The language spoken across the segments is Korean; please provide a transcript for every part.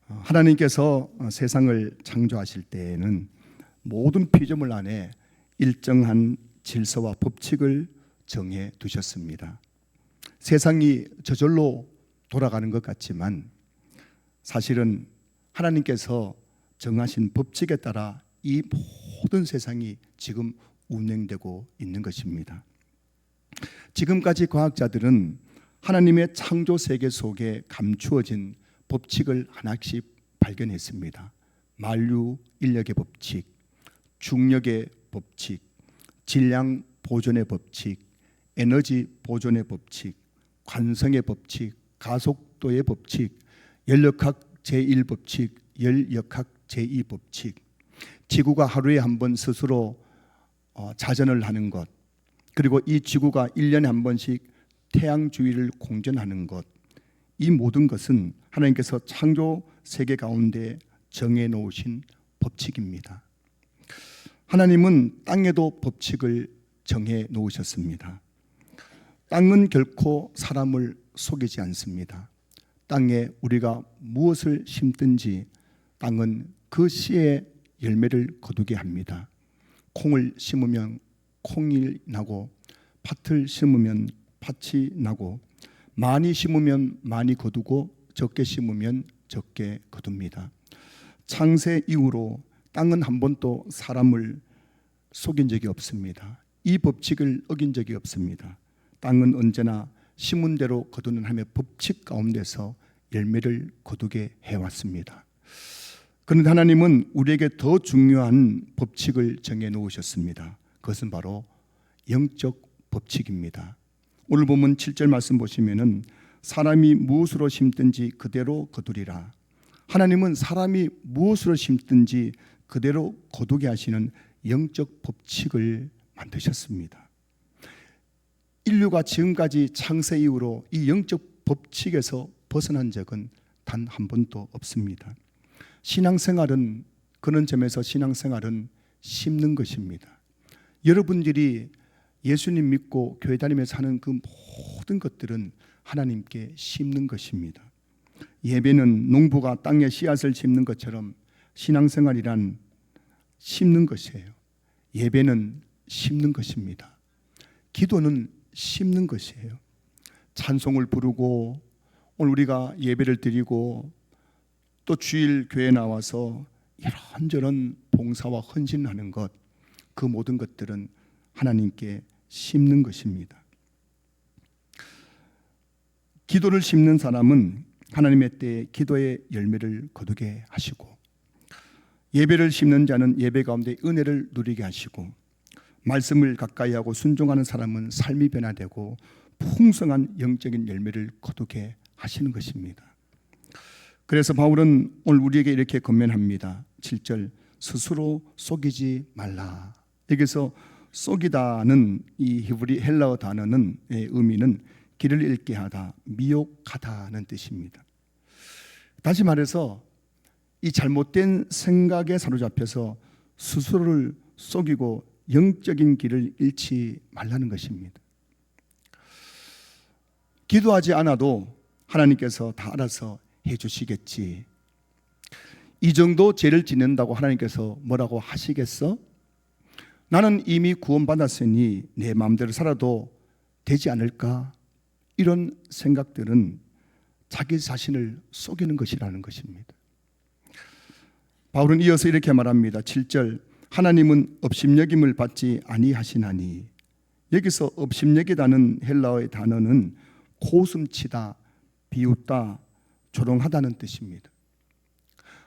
하나님께서 세상을 창조하실 때에는 모든 피조물 안에 일정한 질서와 법칙을 정해 두셨습니다. 세상이 저절로 돌아가는 것 같지만 사실은 하나님께서 정하신 법칙에 따라 이 모든 세상이 지금 운행되고 있는 것입니다. 지금까지 과학자들은 하나님의 창조 세계 속에 감추어진 법칙을 하나씩 발견했습니다. 만류 인력의 법칙, 중력의 법칙, 질량 보존의 법칙, 에너지 보존의 법칙, 관성의 법칙, 가속도의 법칙, 연력학 제1법칙, 열역학 제2법칙, 지구가 하루에 한 번 스스로 자전을 하는 것, 그리고 이 지구가 1년에 한 번씩 태양 주위를 공전하는 것, 이 모든 것은 하나님께서 창조 세계 가운데 정해 놓으신 법칙입니다. 하나님은 땅에도 법칙을 정해 놓으셨습니다. 땅은 결코 사람을 속이지 않습니다. 땅에 우리가 무엇을 심든지 땅은 그 씨의 열매를 거두게 합니다. 콩을 심으면 콩이 나고, 팥을 심으면 팥이 나고, 많이 심으면 많이 거두고 적게 심으면 적게 거둡니다. 창세 이후로 땅은 한 번도 사람을 속인 적이 없습니다. 이 법칙을 어긴 적이 없습니다. 땅은 언제나 심은 대로 거두는 하나님의 법칙 가운데서 열매를 거두게 해왔습니다. 그런데 하나님은 우리에게 더 중요한 법칙을 정해 놓으셨습니다. 그것은 바로 영적 법칙입니다. 오늘 본문 7절 말씀 보시면은 사람이 무엇으로 심든지 그대로 거두리라. 하나님은 사람이 무엇으로 심든지 그대로 거두게 하시는 영적 법칙을 만드셨습니다. 인류가 지금까지 창세 이후로 이 영적 법칙에서 벗어난 적은 단 한 번도 없습니다. 신앙생활은, 그런 점에서 신앙생활은 심는 것입니다. 여러분들이 예수님 믿고 교회 다니면서 하는 그 모든 것들은 하나님께 심는 것입니다. 예배는 농부가 땅에 씨앗을 심는 것처럼 신앙생활이란 심는 것이에요. 예배는 심는 것입니다. 기도는 심는 것이에요. 찬송을 부르고 오늘 우리가 예배를 드리고 또 주일 교회에 나와서 이런저런 봉사와 헌신하는 것, 그 모든 것들은 하나님께 심는 것입니다. 기도를 심는 사람은 하나님의 때에 기도의 열매를 거두게 하시고, 예배를 심는 자는 예배 가운데 은혜를 누리게 하시고, 말씀을 가까이 하고 순종하는 사람은 삶이 변화되고 풍성한 영적인 열매를 거두게 하시는 것입니다. 그래서 바울은 오늘 우리에게 이렇게 권면합니다. 7절, 스스로 속이지 말라. 여기서 속이다는 이 히브리 헬라어 단어는 의미는 길을 잃게 하다, 미혹하다는 뜻입니다. 다시 말해서 이 잘못된 생각에 사로잡혀서 스스로를 속이고 영적인 길을 잃지 말라는 것입니다. 기도하지 않아도 하나님께서 다 알아서 해주시겠지. 이 정도 죄를 짓는다고 하나님께서 뭐라고 하시겠어? 나는 이미 구원받았으니 내 마음대로 살아도 되지 않을까? 이런 생각들은 자기 자신을 속이는 것이라는 것입니다. 바울은 이어서 이렇게 말합니다. 7절, 하나님은 업심여김을 받지 아니하시나니. 여기서 업심여기다는 헬라어의 단어는 고슴치다, 비웃다, 조롱하다는 뜻입니다.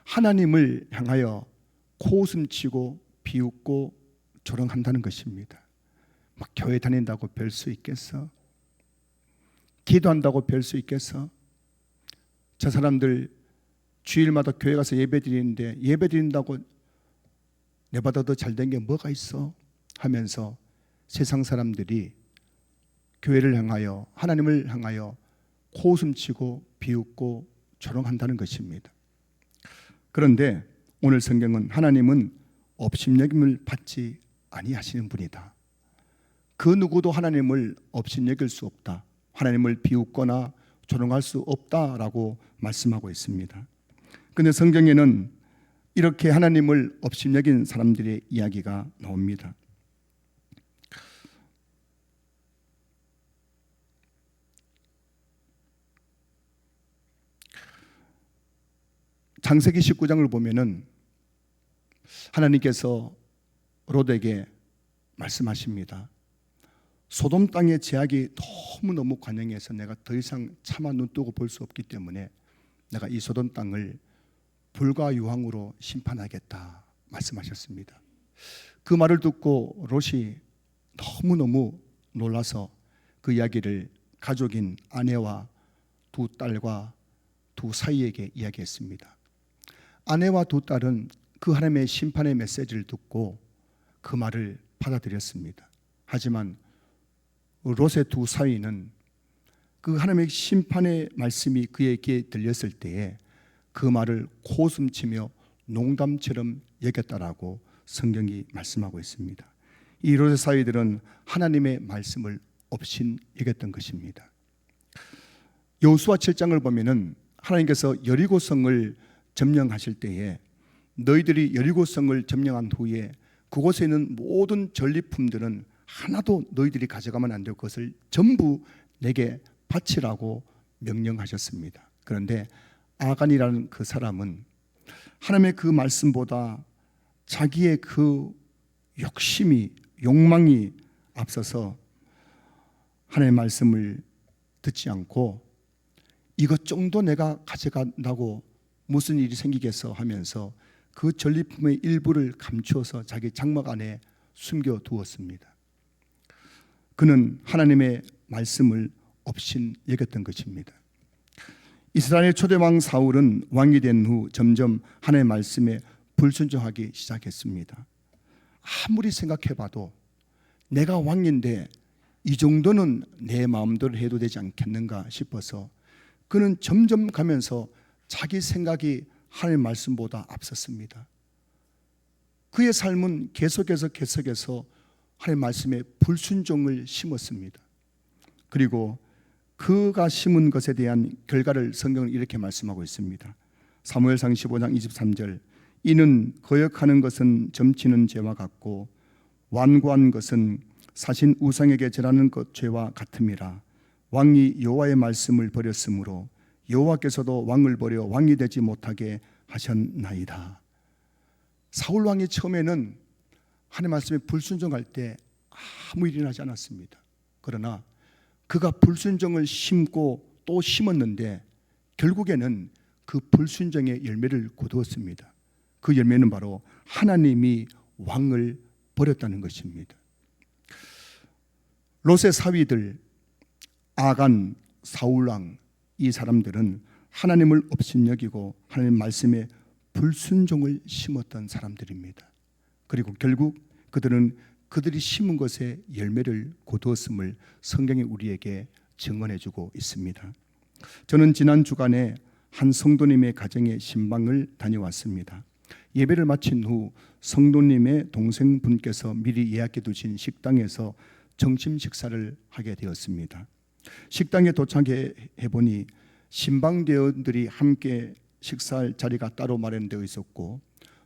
하나님을 향하여 고슴치고 비웃고 조롱한다는 것입니다. 막 교회 다닌다고 별 수 있겠어? 기도한다고 별 수 있겠어? 저 사람들 주일마다 교회 가서 예배 드리는데 예배 드린다고 내보다 더 잘된 게 뭐가 있어? 하면서 세상 사람들이 교회를 향하여, 하나님을 향하여 고슴치고 비웃고 조롱한다는 것입니다. 그런데 오늘 성경은 하나님은 업심여김을 받지 아니하시는 분이다. 그 누구도 하나님을 업심여길 수 없다, 하나님을 비웃거나 조롱할 수 없다라고 말씀하고 있습니다. 근데 성경에는 이렇게 하나님을 업신여긴 사람들의 이야기가 나옵니다. 창세기 19장을 보면은 하나님께서 롯에게 말씀하십니다. 소돔 땅의 제약이 너무너무 관영해서 내가 더 이상 차마 눈뜨고 볼 수 없기 때문에 내가 이 소돔 땅을 불과 유황으로 심판하겠다 말씀하셨습니다. 그 말을 듣고 롯이 너무너무 놀라서 그 이야기를 가족인 아내와 두 딸과 두 사이에게 이야기했습니다. 아내와 두 딸은 그 하나님의 심판의 메시지를 듣고 그 말을 받아들였습니다. 하지만 롯의 두 사위는 그 하나님의 심판의 말씀이 그에게 들렸을 때에 그 말을 코웃음치며 농담처럼 여겼다라고 성경이 말씀하고 있습니다. 이 롯의 사위들은 하나님의 말씀을 업신 여겼던 것입니다. 여호수아 7장을 보면은 하나님께서 여리고성을 점령하실 때에 너희들이 여리고성을 점령한 후에 그곳에 있는 모든 전리품들은 하나도 너희들이 가져가면 안 될 것을 전부 내게 바치라고 명령하셨습니다. 그런데 아간이라는 그 사람은 하나님의 그 말씀보다 자기의 그 욕망이 앞서서 하나님의 말씀을 듣지 않고 이것 정도 내가 가져간다고 무슨 일이 생기겠어 하면서 그 전리품의 일부를 감추어서 자기 장막 안에 숨겨두었습니다. 그는 하나님의 말씀을 업신 여겼던 것입니다. 이스라엘의 초대왕 사울은 왕이 된 후 점점 하나님의 말씀에 불순종하기 시작했습니다. 아무리 생각해봐도 내가 왕인데 이 정도는 내 마음대로 해도 되지 않겠는가 싶어서 그는 점점 가면서 자기 생각이 하나님의 말씀보다 앞섰습니다. 그의 삶은 계속해서 하나님의 말씀에 불순종을 심었습니다. 그리고 그가 심은 것에 대한 결과를 성경은 이렇게 말씀하고 있습니다. 사무엘상 15장 23절 이는 거역하는 것은 점치는 죄와 같고 완고한 것은 사신 우상에게 절하는 것 죄와 같음이라. 왕이 여호와의 말씀을 버렸으므로 여호와께서도 왕을 버려 왕이 되지 못하게 하셨나이다. 사울 왕이 처음에는 하나님의 말씀에 불순종할 때 아무 일이 나지 않았습니다. 그러나 그가 불순종을 심고 또 심었는데 결국에는 그 불순종의 열매를 거두었습니다. 그 열매는 바로 하나님이 왕을 버렸다는 것입니다. 롯의 사위들 아간, 사울왕 이 사람들은 하나님을 업신여기고 하나님 말씀에 불순종을 심었던 사람들입니다. 그리고 결국 그들은 그들이 심은 것에 열매를 거두었음을 성경이 우리에게 증언해주고 있습니다. 저는 지난 주간에 한 성도님의 가정에 신방을 다녀왔습니다. 예배를 마친 후 성도님의 동생분께서 미리 예약해 두신 식당에서 점심 식사를 하게 되었습니다. 식당에 도착해 보니 신방대원들이 함께 식사할 자리가 따로 마련되어 있었고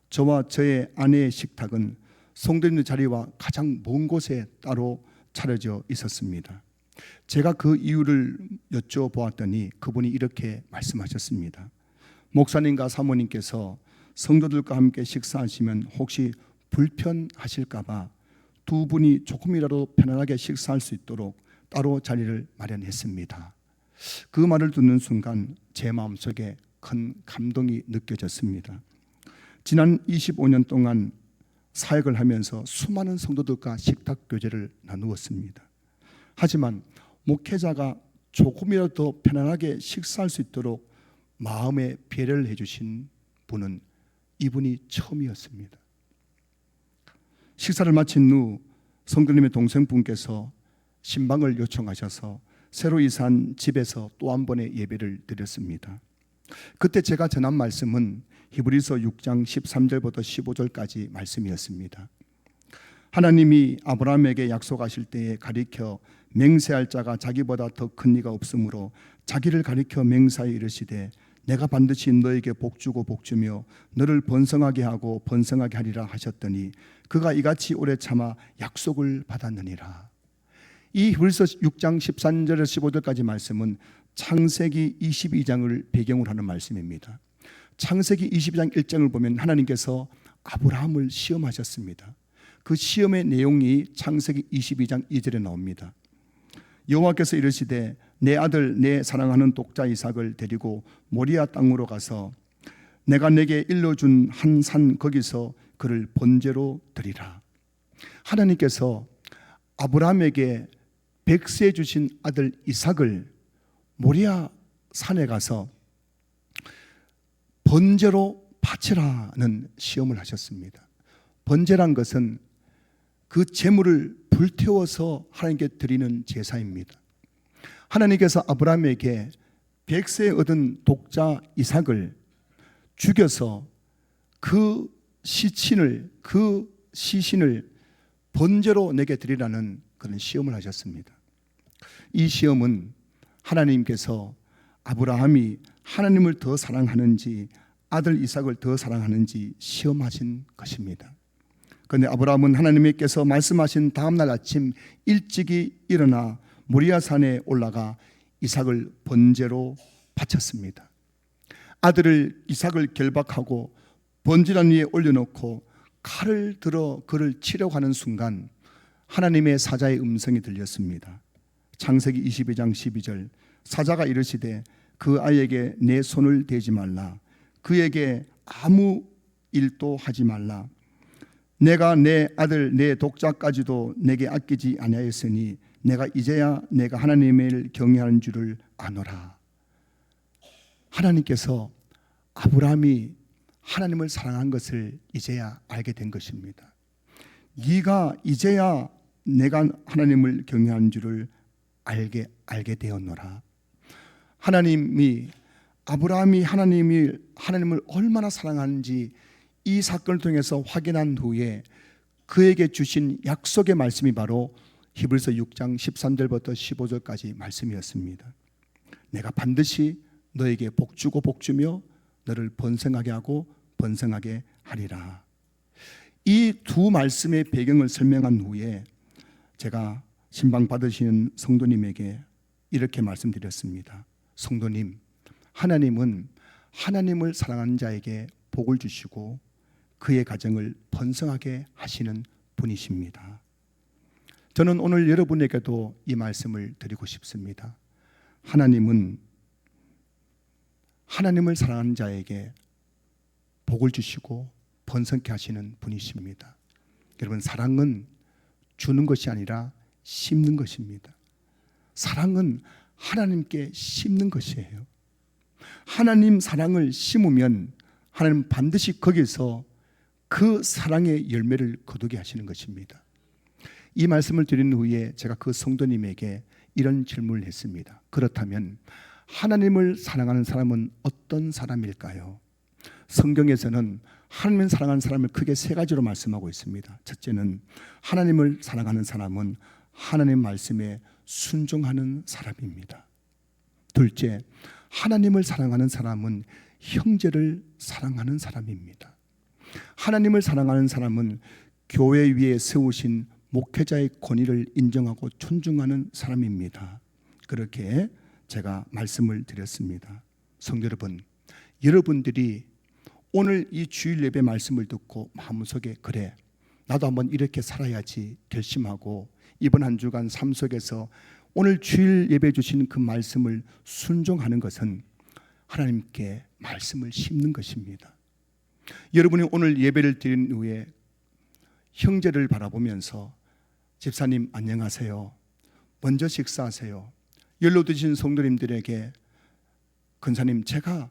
저와 저의 아내의 식탁은 성도님의 자리와 가장 먼 곳에 따로 차려져 있었습니다. 제가 그 이유를 여쭤보았더니 그분이 이렇게 말씀하셨습니다. 목사님과 사모님께서 성도들과 함께 식사하시면 혹시 불편하실까 봐 두 분이 조금이라도 편안하게 식사할 수 있도록 따로 자리를 마련했습니다. 그 말을 듣는 순간 제 마음속에 큰 감동이 느껴졌습니다. 지난 25년 동안 사역을 하면서 수많은 성도들과 식탁 교제를 나누었습니다. 하지만 목회자가 조금이라도 더 편안하게 식사할 수 있도록 마음에 배려를 해주신 분은 이분이 처음이었습니다. 식사를 마친 후 성도님의 동생분께서 신방을 요청하셔서 새로 이사한 집에서 또 한 번의 예배를 드렸습니다. 그때 제가 전한 말씀은 히브리서 6장 13절부터 15절까지 말씀이었습니다. 하나님이 아브라함에게 약속하실 때에 가리켜 맹세할 자가 자기보다 더 큰 이가 없으므로 자기를 가리켜 맹세하여 이르시되 내가 반드시 너에게 복주고 복주며 너를 번성하게 하고 번성하게 하리라 하셨더니 그가 이같이 오래 참아 약속을 받았느니라. 이 히브리서 6장 13절에서 15절까지 말씀은 창세기 22장을 배경으로 하는 말씀입니다. 창세기 22장 1장을 보면 하나님께서 아브라함을 시험하셨습니다. 그 시험의 내용이 창세기 22장 2절에 나옵니다. 여호와께서 이르시되 내 아들 내 사랑하는 독자 이삭을 데리고 모리아 땅으로 가서 내가 내게 일러준 한 산 거기서 그를 번제로 드리라. 하나님께서 아브라함에게 백세 주신 아들 이삭을 모리아 산에 가서 번제로 바치라는 시험을 하셨습니다. 번제란 것은 그 제물을 불태워서 하나님께 드리는 제사입니다. 하나님께서 아브라함에게 백세에 얻은 독자 이삭을 죽여서 그 시신을 번제로 내게 드리라는 그런 시험을 하셨습니다. 이 시험은 하나님께서 아브라함이 하나님을 더 사랑하는지 아들 이삭을 더 사랑하는지 시험하신 것입니다. 그런데 아브라함은 하나님께서 말씀하신 다음날 아침 일찍이 일어나 모리아 산에 올라가 이삭을 번제로 바쳤습니다. 아들을 이삭을 결박하고 번제단 위에 올려놓고 칼을 들어 그를 치려고 하는 순간 하나님의 사자의 음성이 들렸습니다. 창세기 22장 12절 사자가 이르시되 그 아이에게 내 손을 대지 말라. 그에게 아무 일도 하지 말라. 내가 내 아들 내 독자까지도 내게 아끼지 아니하였으니 내가 이제야 내가 하나님을 경외하는 줄을 아노라. 하나님께서 아브라함이 하나님을 사랑한 것을 이제야 알게 된 것입니다. 네가 이제야 내가 하나님을 경외하는 줄을 알게 되었노라. 하나님이 아브라함이 하나님을 얼마나 사랑하는지 이 사건을 통해서 확인한 후에 그에게 주신 약속의 말씀이 바로 히브리서 6장 13절부터 15절까지 말씀이었습니다. 내가 반드시 너에게 복주고 복주며 너를 번성하게 하고 번성하게 하리라. 이 두 말씀의 배경을 설명한 후에 제가 신방 받으시는 성도님에게 이렇게 말씀드렸습니다. 성도님, 하나님은 하나님을 사랑하는 자에게 복을 주시고 그의 가정을 번성하게 하시는 분이십니다. 저는 오늘 여러분에게도 이 말씀을 드리고 싶습니다. 하나님은 하나님을 사랑하는 자에게 복을 주시고 번성케 하시는 분이십니다. 여러분, 사랑은 주는 것이 아니라 심는 것입니다. 사랑은 하나님께 심는 것이에요. 하나님 사랑을 심으면 하나님 반드시 거기서 그 사랑의 열매를 거두게 하시는 것입니다. 이 말씀을 드린 후에 제가 그 성도님에게 이런 질문을 했습니다. 그렇다면 하나님을 사랑하는 사람은 어떤 사람일까요? 성경에서는 하나님을 사랑하는 사람을 크게 세 가지로 말씀하고 있습니다. 첫째는 하나님을 사랑하는 사람은 하나님 말씀에 순종하는 사람입니다. 둘째, 하나님을 사랑하는 사람은 형제를 사랑하는 사람입니다. 하나님을 사랑하는 사람은 교회 위에 세우신 목회자의 권위를 인정하고 존중하는 사람입니다. 그렇게 제가 말씀을 드렸습니다. 성도 여러분, 여러분들이 오늘 이 주일 예배 말씀을 듣고 마음속에 그래, 나도 한번 이렇게 살아야지 결심하고 이번 한 주간 삶 속에서 오늘 주일 예배 주신 그 말씀을 순종하는 것은 하나님께 말씀을 심는 것입니다. 여러분이 오늘 예배를 드린 후에 형제를 바라보면서 집사님 안녕하세요, 먼저 식사하세요, 연로 드신 성도님들에게 권사님 제가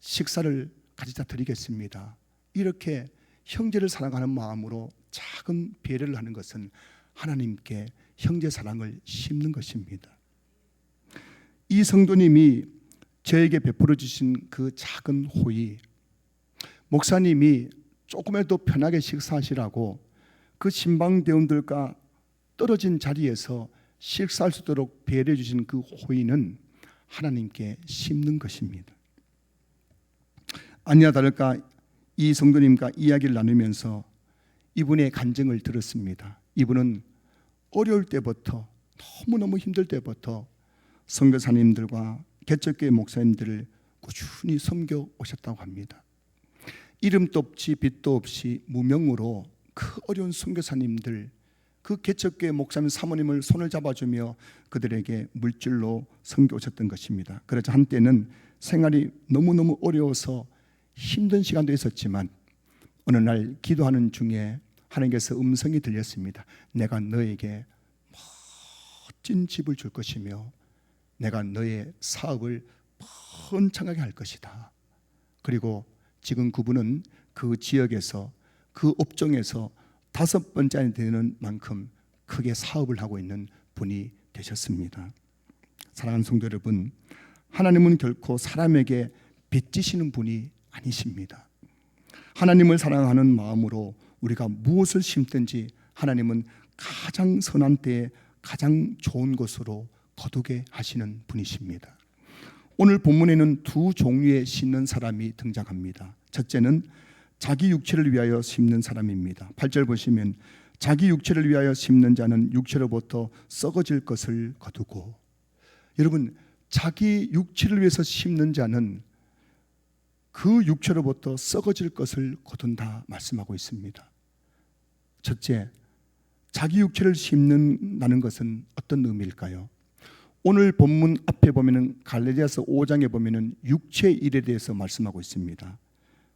식사를 가져다 드리겠습니다, 이렇게 형제를 사랑하는 마음으로 작은 배려를 하는 것은 하나님께 형제 사랑을 심는 것입니다. 이 성도님이 저에게 베풀어 주신 그 작은 호의, 목사님이 조금이라도 편하게 식사하시라고 그 신방대원들과 떨어진 자리에서 식사할 수 있도록 배려해 주신 그 호의는 하나님께 심는 것입니다. 아니나 다를까 이 성도님과 이야기를 나누면서 이분의 간증을 들었습니다. 이분은 어려울 때부터, 너무너무 힘들 때부터 선교사님들과 개척교회 목사님들을 꾸준히 섬겨 오셨다고 합니다. 이름도 없이 빛도 없이 무명으로 그 어려운 선교사님들, 그 개척교회 목사님 사모님을 손을 잡아주며 그들에게 물질로 섬겨 오셨던 것입니다. 그래서 한때는 생활이 너무너무 어려워서 힘든 시간도 있었지만 어느 날 기도하는 중에 하나님께서 음성이 들렸습니다. 내가 너에게 멋진 집을 줄 것이며 내가 너의 사업을 번창하게 할 것이다. 그리고 지금 그분은 그 지역에서, 그 업종에서 5번째 되는 만큼 크게 사업을 하고 있는 분이 되셨습니다. 사랑하는 성도 여러분, 하나님은 결코 사람에게 빚지시는 분이 아니십니다. 하나님을 사랑하는 마음으로 우리가 무엇을 심든지 하나님은 가장 선한 때에 가장 좋은 것으로 거두게 하시는 분이십니다. 오늘 본문에는 두 종류의 심는 사람이 등장합니다. 첫째는 자기 육체를 위하여 심는 사람입니다. 8절 보시면 자기 육체를 위하여 심는 자는 육체로부터 썩어질 것을 거두고, 여러분, 자기 육체를 위해서 심는 자는 그 육체로부터 썩어질 것을 거둔다 말씀하고 있습니다. 첫째, 자기 육체를 심는다는 것은 어떤 의미일까요? 오늘 본문 앞에 보면은 갈라디아서 5장에 보면은 육체의 일에 대해서 말씀하고 있습니다.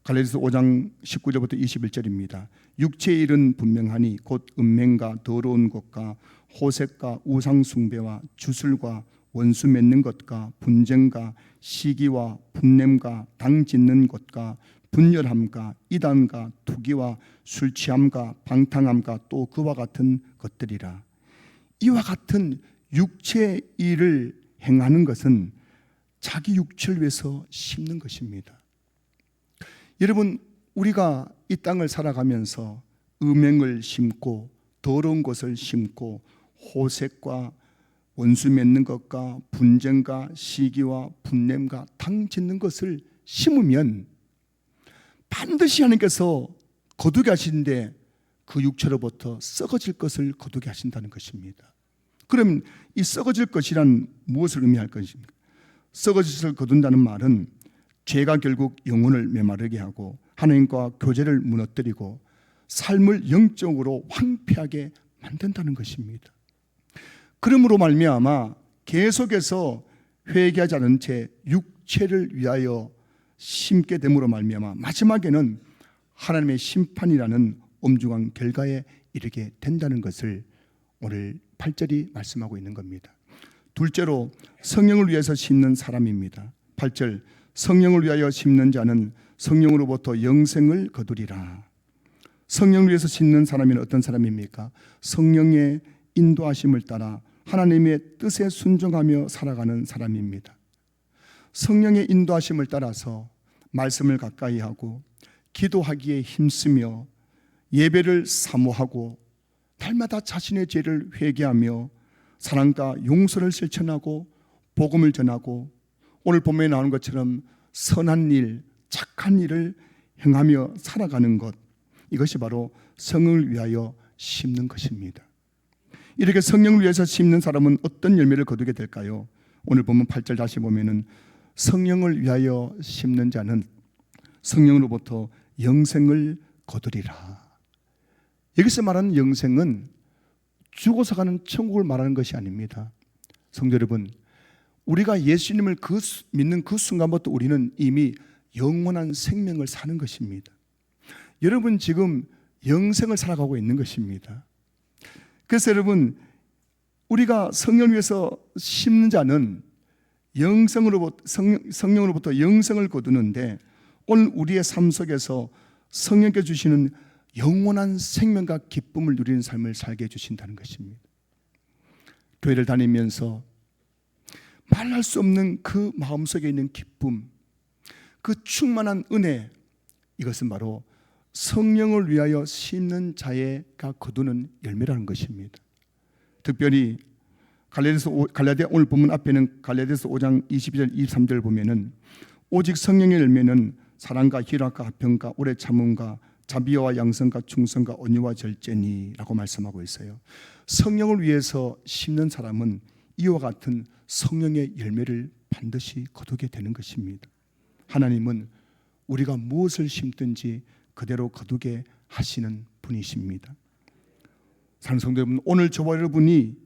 갈라디아서 5장 19절부터 21절입니다. 육체의 일은 분명하니 곧 음행과 더러운 것과 호색과 우상 숭배와 주술과 원수 맺는 것과 분쟁과 시기와 분냄과 당 짓는 것과 분열함과 이단과 투기와 술 취함과 방탕함과 또 그와 같은 것들이라. 이와 같은 육체의 일을 행하는 것은 자기 육체를 위해서 심는 것입니다. 여러분, 우리가 이 땅을 살아가면서 음행을 심고 더러운 것을 심고 호색과 원수 맺는 것과 분쟁과 시기와 분냄과 당 짓는 것을 심으면 반드시 하나님께서 거두게 하시는데 그 육체로부터 썩어질 것을 거두게 하신다는 것입니다. 그럼 이 썩어질 것이란 무엇을 의미할 것입니까? 썩어질 것을 거둔다는 말은 죄가 결국 영혼을 메마르게 하고 하나님과 교제를 무너뜨리고 삶을 영적으로 황폐하게 만든다는 것입니다. 그러므로 말미암아 계속해서 회개하지 않은 채 육체를 위하여 심게 됨으로 말미암아 마지막에는 하나님의 심판이라는 엄중한 결과에 이르게 된다는 것을 오늘 8절이 말씀하고 있는 겁니다. 둘째로 성령을 위해서 심는 사람입니다. 8절, 성령을 위하여 심는 자는 성령으로부터 영생을 거두리라. 성령을 위해서 심는 사람은 어떤 사람입니까? 성령의 인도하심을 따라 하나님의 뜻에 순종하며 살아가는 사람입니다. 성령의 인도하심을 따라서 말씀을 가까이 하고 기도하기에 힘쓰며 예배를 사모하고 날마다 자신의 죄를 회개하며 사랑과 용서를 실천하고 복음을 전하고 오늘 본문에 나오는 것처럼 선한 일, 착한 일을 행하며 살아가는 것, 이것이 바로 성령을 위하여 심는 것입니다. 이렇게 성령을 위해서 심는 사람은 어떤 열매를 거두게 될까요? 오늘 보면 8절 다시 보면은 성령을 위하여 심는 자는 성령으로부터 영생을 거두리라. 여기서 말하는 영생은 죽어서 가는 천국을 말하는 것이 아닙니다. 성도 여러분, 우리가 예수님을 믿는 그 순간부터 우리는 이미 영원한 생명을 사는 것입니다. 여러분 지금 영생을 살아가고 있는 것입니다. 그래서 여러분, 우리가 성령을 위해서 심는 자는 성령으로부터 영생을 거두는데 오늘 우리의 삶 속에서 성령께 주시는 영원한 생명과 기쁨을 누리는 삶을 살게 해주신다는 것입니다. 교회를 다니면서 말할 수 없는 그 마음속에 있는 기쁨, 그 충만한 은혜, 이것은 바로 성령을 위하여 심는 자가 거두는 열매라는 것입니다. 특별히 갈라디아 오늘 본문 앞에는 갈라디아서 5장 22절 23절 보면은 오직 성령의 열매는 사랑과 희락과 화평과 오래 참음과 자비와 양성과 충성과 온유와 절제니라고 말씀하고 있어요. 성령을 위해서 심는 사람은 이와 같은 성령의 열매를 반드시 거두게 되는 것입니다. 하나님은 우리가 무엇을 심든지 그대로 거두게 하시는 분이십니다. 사랑하는 성도 여러분, 오늘 저와 여러분이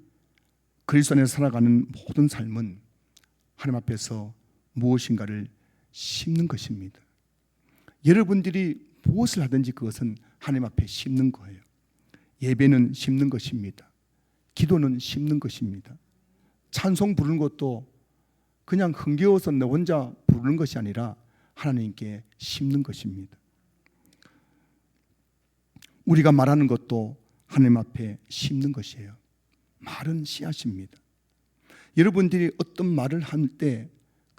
그리스도 안에서 살아가는 모든 삶은 하나님 앞에서 무엇인가를 심는 것입니다. 여러분들이 무엇을 하든지 그것은 하나님 앞에 심는 거예요. 예배는 심는 것입니다. 기도는 심는 것입니다. 찬송 부르는 것도 그냥 흥겨워서 너 혼자 부르는 것이 아니라 하나님께 심는 것입니다. 우리가 말하는 것도 하나님 앞에 심는 것이에요. 말은 씨앗입니다. 여러분들이 어떤 말을 할 때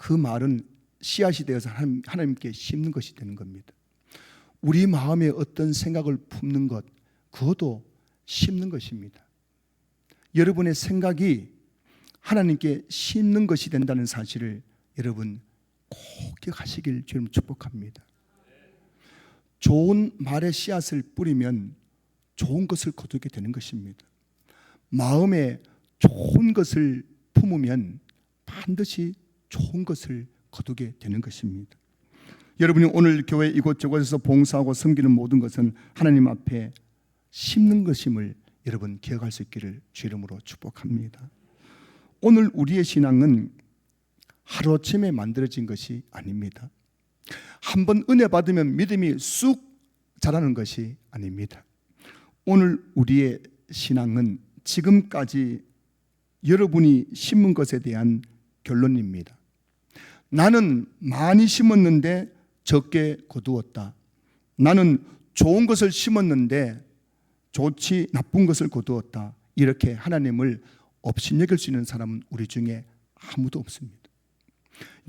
그 말은 씨앗이 되어서 하나님께 심는 것이 되는 겁니다. 우리 마음에 어떤 생각을 품는 것, 그것도 심는 것입니다. 여러분의 생각이 하나님께 심는 것이 된다는 사실을 여러분 꼭 기억하시길 주님 축복합니다. 좋은 말의 씨앗을 뿌리면 좋은 것을 거두게 되는 것입니다. 마음에 좋은 것을 품으면 반드시 좋은 것을 거두게 되는 것입니다. 여러분이 오늘 교회 이곳저곳에서 봉사하고 섬기는 모든 것은 하나님 앞에 심는 것임을 여러분 기억할 수 있기를 주 이름으로 축복합니다. 오늘 우리의 신앙은 하루아침에 만들어진 것이 아닙니다. 한번 은혜 받으면 믿음이 쑥 자라는 것이 아닙니다. 오늘 우리의 신앙은 지금까지 여러분이 심은 것에 대한 결론입니다. 나는 많이 심었는데 적게 거두었다. 나는 좋은 것을 심었는데 좋지 나쁜 것을 거두었다. 이렇게 하나님을 업신여길 수 있는 사람은 우리 중에 아무도 없습니다.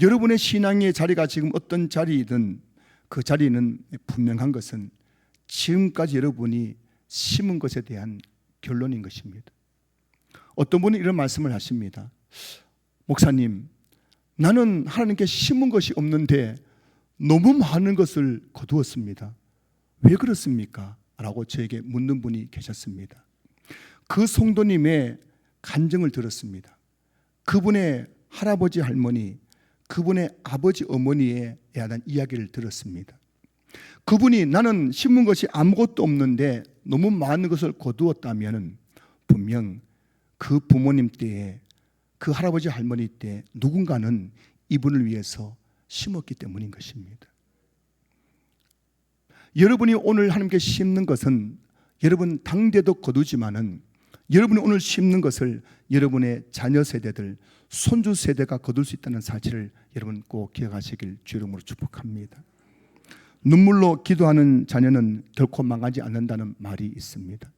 여러분의 신앙의 자리가 지금 어떤 자리이든 그 자리는 분명한 것은 지금까지 여러분이 심은 것에 대한 결론인 것입니다. 어떤 분이 이런 말씀을 하십니다. 목사님, 나는 하나님께 심은 것이 없는데 너무 많은 것을 거두었습니다. 왜 그렇습니까? 라고 저에게 묻는 분이 계셨습니다. 그 성도님의 간증을 들었습니다. 그분의 할아버지 할머니, 그분의 아버지 어머니에 대한 이야기를 들었습니다. 그분이 나는 심은 것이 아무것도 없는데 너무 많은 것을 거두었다면 분명 그 부모님 때에 그 할아버지 할머니 때 누군가는 이분을 위해서 심었기 때문인 것입니다. 여러분이 오늘 하나님께 심는 것은 여러분 당대도 거두지만은 여러분이 오늘 심는 것을 여러분의 자녀 세대들, 손주 세대가 거둘 수 있다는 사실을 여러분 꼭 기억하시길 주 이름으로 축복합니다. 눈물로 기도하는 자녀는 결코 망하지 않는다는 말이 있습니다.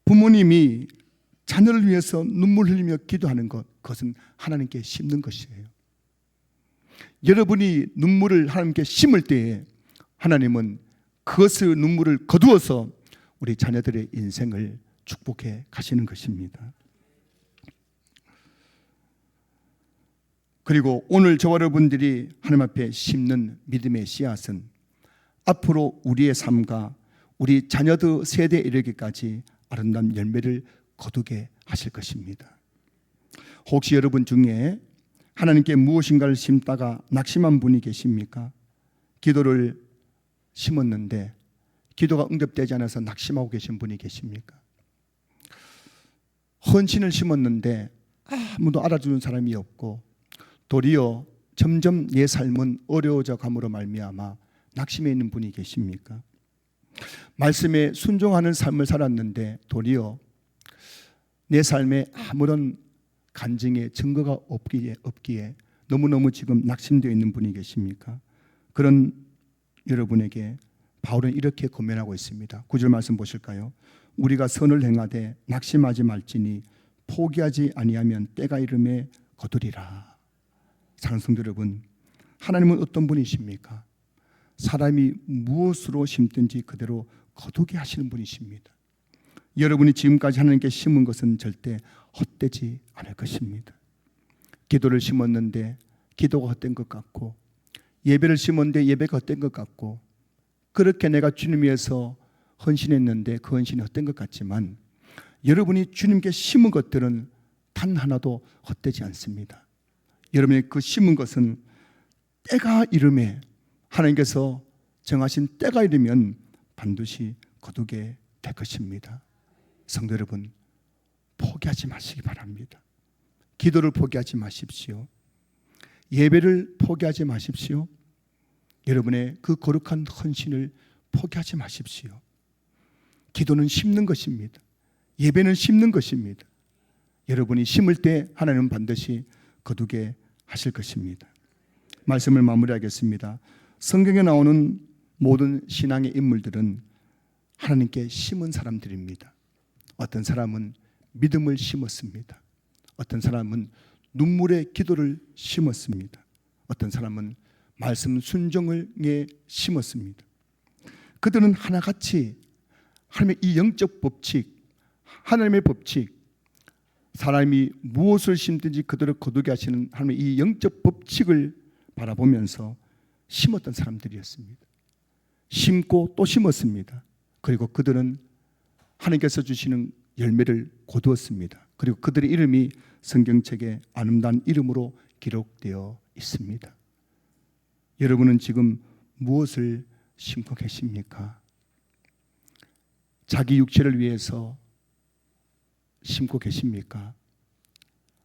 부모님이 자녀를 위해서 눈물 흘리며 기도하는 것, 그것은 하나님께 심는 것이에요. 여러분이 눈물을 하나님께 심을 때에 하나님은 그것을 눈물을 거두어서 우리 자녀들의 인생을 축복해 가시는 것입니다. 그리고 오늘 저와 여러분들이 하나님 앞에 심는 믿음의 씨앗은 앞으로 우리의 삶과 우리 자녀들 세대에 이르기까지 아름다운 열매를 거두게 하실 것입니다. 혹시 여러분 중에 하나님께 무엇인가를 심다가 낙심한 분이 계십니까? 기도를 심었는데 기도가 응답되지 않아서 낙심하고 계신 분이 계십니까? 헌신을 심었는데 아무도 알아주는 사람이 없고 도리어 점점 내 삶은 어려워져 감으로 말미암아 낙심해 있는 분이 계십니까? 말씀에 순종하는 삶을 살았는데 도리어 내 삶에 아무런 간증의 증거가 없기에 너무너무 지금 낙심되어 있는 분이 계십니까? 그런 여러분에게 바울은 이렇게 권면하고 있습니다. 9절 말씀 보실까요? 우리가 선을 행하되 낙심하지 말지니 포기하지 아니하면 때가 이름에 거두리라. 사랑하는 성도 여러분, 하나님은 어떤 분이십니까? 사람이 무엇으로 심든지 그대로 거두게 하시는 분이십니다. 여러분이 지금까지 하나님께 심은 것은 절대 헛되지 않을 것입니다. 기도를 심었는데 기도가 헛된 것 같고 예배를 심었는데 예배가 헛된 것 같고, 그렇게 내가 주님 위해서 헌신했는데 그 헌신이 헛된 것 같지만, 여러분이 주님께 심은 것들은 단 하나도 헛되지 않습니다. 여러분이 그 심은 것은 때가 이름에, 하나님께서 정하신 때가 이르면 반드시 거두게 될 것입니다. 성도 여러분, 포기하지 마시기 바랍니다. 기도를 포기하지 마십시오. 예배를 포기하지 마십시오. 여러분의 그 거룩한 헌신을 포기하지 마십시오. 기도는 심는 것입니다. 예배는 심는 것입니다. 여러분이 심을 때 하나님은 반드시 거두게 하실 것입니다. 말씀을 마무리하겠습니다. 성경에 나오는 모든 신앙의 인물들은 하나님께 심은 사람들입니다. 어떤 사람은 믿음을 심었습니다. 어떤 사람은 눈물의 기도를 심었습니다. 어떤 사람은 말씀 순종을 심었습니다. 그들은 하나같이 하나님의 이 영적 법칙, 하나님의 법칙, 사람이 무엇을 심든지 그들을 거두게 하시는 하나님의 이 영적 법칙을 바라보면서 심었던 사람들이었습니다. 심고 또 심었습니다. 그리고 그들은 하나님께서 주시는 열매를 거두었습니다. 그리고 그들의 이름이 성경책에 아름다운 이름으로 기록되어 있습니다. 여러분은 지금 무엇을 심고 계십니까? 자기 육체를 위해서 심고 계십니까?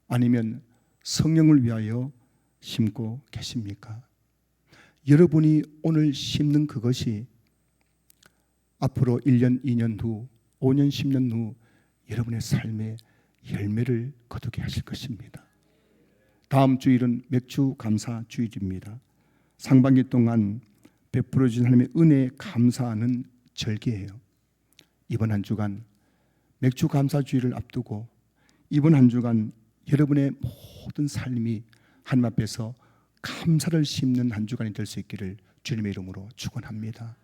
아니면 성령을 위하여 심고 계십니까? 여러분이 오늘 심는 그것이 앞으로 1년, 2년 후, 5년, 10년 후 여러분의 삶의 열매를 거두게 하실 것입니다. 다음 주일은 맥주 감사 주일입니다. 상반기 동안 베풀어 주신 하나님의 은혜에 감사하는 절기예요. 이번 한 주간 맥주 감사 주일을 앞두고 이번 한 주간 여러분의 모든 삶이 하나님 앞에서 감사를 심는 한 주간이 될 수 있기를 주님의 이름으로 축원합니다.